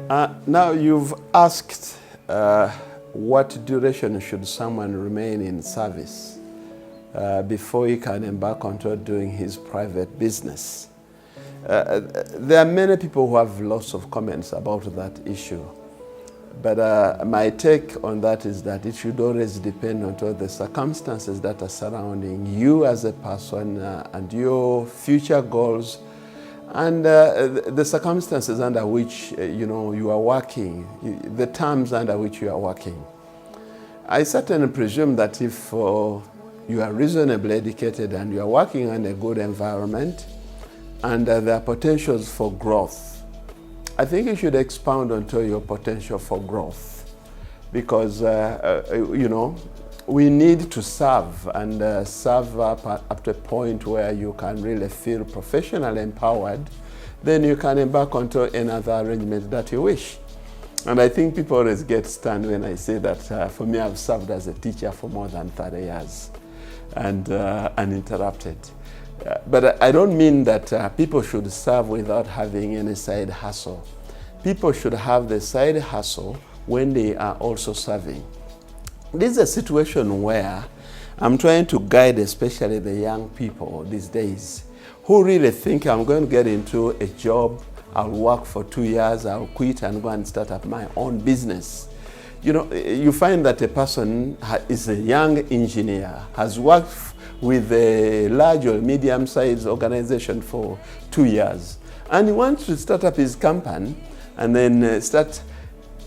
Now you've asked what duration should someone remain in service before he can embark onto doing his private business. There are many people who have lots of comments about that issue. But my take on that is that it should always depend on the circumstances that are surrounding you as a person and your future goals and the circumstances under which you are working, the terms under which you are working. I certainly presume that if you are reasonably educated and you are working in a good environment and there are potentials for growth, I think you should expound onto your potential for growth because, we need to serve and serve up to a point where you can really feel professionally empowered. Then you can embark onto another arrangement that you wish. And I think people always get stunned when I say that for me, I've served as a teacher for more than 30 years and uninterrupted. But I don't mean that people should serve without having any side hustle. People should have the side hustle when they are also serving. This is a situation where I'm trying to guide especially the young people these days who really think I'm going to get into a job, I'll work for 2 years, I'll quit and go and start up my own business. You find that a person is a young engineer, has worked with a large or medium-sized organization for 2 years, and he wants to start up his company and then start.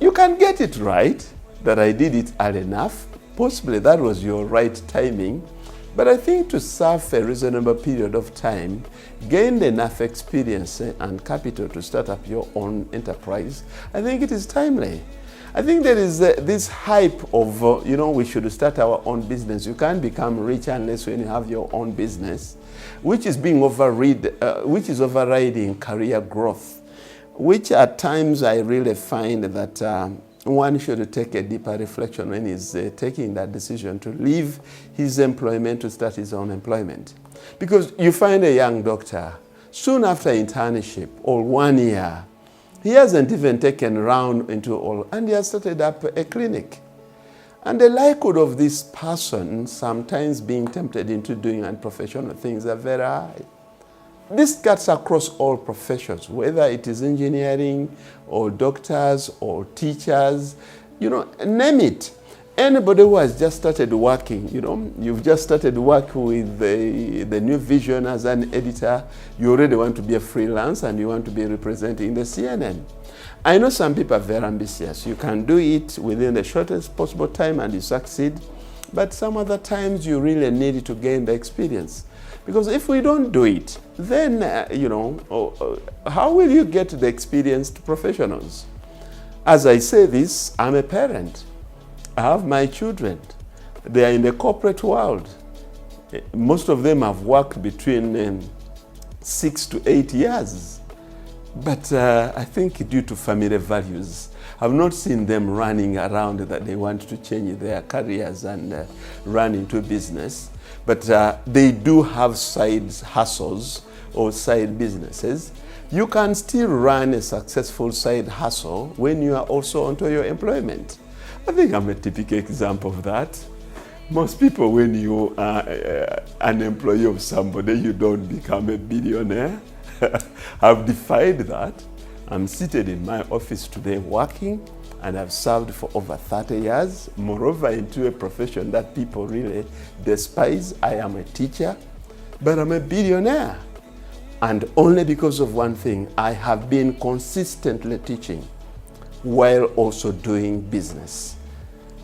You can get it right that I did it early enough. Possibly that was your right timing. But I think to serve a reasonable period of time, gain enough experience and capital to start up your own enterprise, I think it is timely. I think there is this hype of, we should start our own business. You can't become rich unless when you have your own business, which is being overriding career growth, which at times I really find that one should take a deeper reflection when he's taking that decision to leave his employment to start his own employment. Because you find a young doctor, soon after internship or 1 year, he hasn't even taken round into all, and he has started up a clinic. And the likelihood of this person sometimes being tempted into doing unprofessional things are very high. This cuts across all professions, whether it is engineering or doctors or teachers, name it. Anybody who has just started working, you've just started work with the New Vision as an editor, you already want to be a freelance and you want to be representing the CNN. I know some people are very ambitious. You can do it within the shortest possible time and you succeed, but some other times you really need to gain the experience. Because if we don't do it, then, how will you get the experienced professionals? As I say this, I'm a parent. I have my children. They are in the corporate world. Most of them have worked between 6 to 8 years. But I think due to family values, I've not seen them running around that they want to change their careers and run into business. But they do have side hustles or side businesses. You can still run a successful side hustle when you are also onto your employment. I think I'm a typical example of that. Most people, when you are an employee of somebody, you don't become a billionaire. I've defied that. I'm seated in my office today working, and I've served for over 30 years. Moreover, into a profession that people really despise. I am a teacher, but I'm a billionaire. And only because of one thing, I have been consistently teaching while also doing business.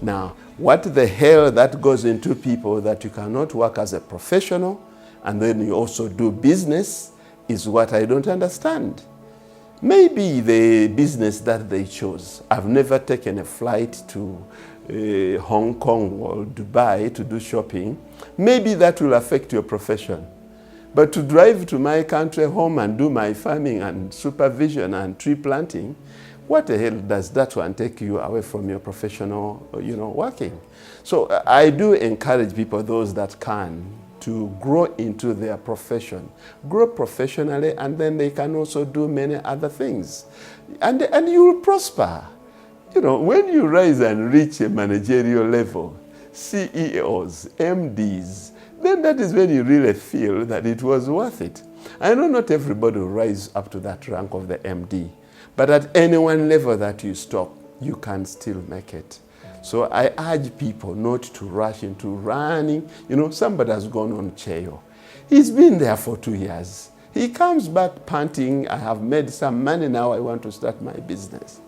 Now, what the hell that goes into people that you cannot work as a professional and then you also do business is what I don't understand. Maybe the business that they chose. I've never taken a flight to Hong Kong or Dubai to do shopping. Maybe that will affect your profession. But to drive to my country home and do my farming and supervision and tree planting, what the hell does that one take you away from your professional, working? So I do encourage people, those that can, to grow into their profession, grow professionally, and then they can also do many other things. And you will prosper. You know, when you rise and reach a managerial level, CEOs, MDs, then that is when you really feel that it was worth it. I know not everybody will rise up to that rank of the MD, but at any one level that you stop, you can still make it. So I urge people not to rush into running. You know, somebody has gone on Cheyo. He's been there for 2 years. He comes back panting, I have made some money, now I want to start my business.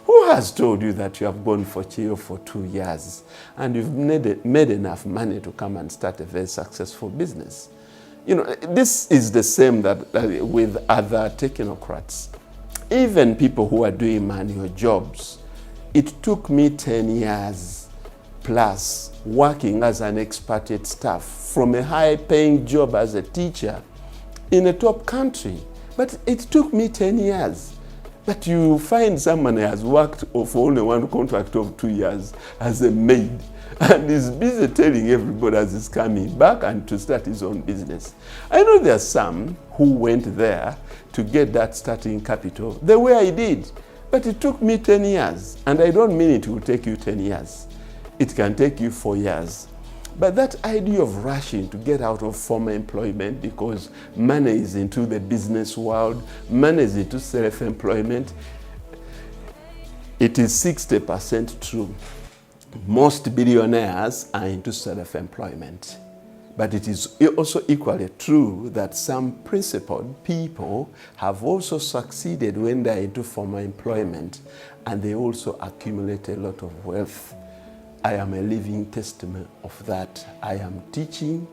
Who has told you that you have gone for Cheyo for 2 years and you've made enough money to come and start a very successful business? You know, this is the same with other technocrats. Even people who are doing manual jobs. It took me 10 years plus working as an expatriate staff from a high-paying job as a teacher in a top country. But it took me 10 years. But you find someone who has worked for only one contract of 2 years as a maid and is busy telling everybody as he's coming back and to start his own business. I know there are some who went there to get that starting capital the way I did. But it took me 10 years, and I don't mean it will take you 10 years. It can take you 4 years. But that idea of rushing to get out of formal employment because money is into the business world, money is into self-employment, it is 60% true. Most billionaires are into self-employment. But it is also equally true that some principled people have also succeeded when they're into formal employment, and they also accumulate a lot of wealth. I am a living testament of that. I am teaching,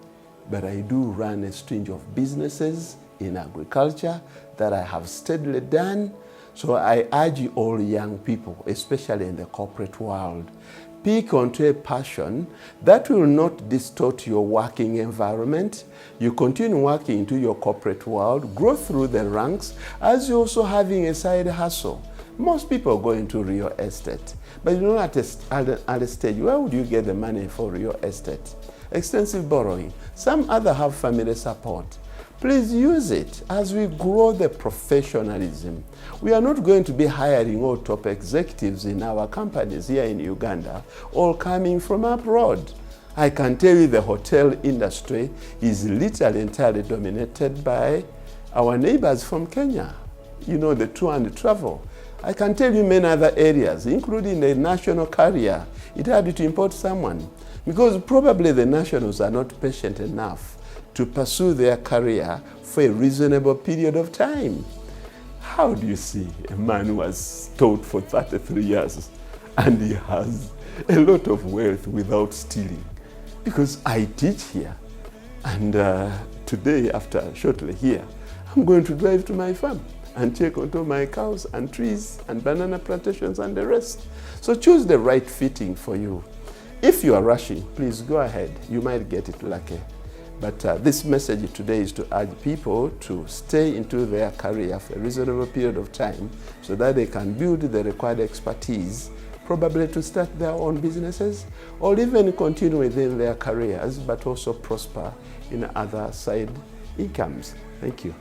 but I do run a string of businesses in agriculture that I have steadily done. So I urge all young people, especially in the corporate world, pick onto a passion that will not distort your working environment. You continue working into your corporate world, grow through the ranks, as you're also having a side hustle. Most people go into real estate, but you know at a stage, where would you get the money for real estate? Extensive borrowing. Some other have family support. Please use it as we grow the professionalism. We are not going to be hiring all top executives in our companies here in Uganda, all coming from abroad. I can tell you the hotel industry is literally entirely dominated by our neighbors from Kenya. You know, the tour and the travel. I can tell you many other areas, including the national carrier. It had to import someone because probably the nationals are not patient enough to pursue their career for a reasonable period of time. How do you see a man who has taught for 33 years and he has a lot of wealth without stealing? Because I teach here, and today, shortly here, I'm going to drive to my farm and check onto my cows and trees and banana plantations and the rest. So choose the right fitting for you. If you are rushing, please go ahead. You might get it lucky. But this message today is to urge people to stay into their career for a reasonable period of time so that they can build the required expertise, probably to start their own businesses or even continue within their careers, but also prosper in other side incomes. Thank you.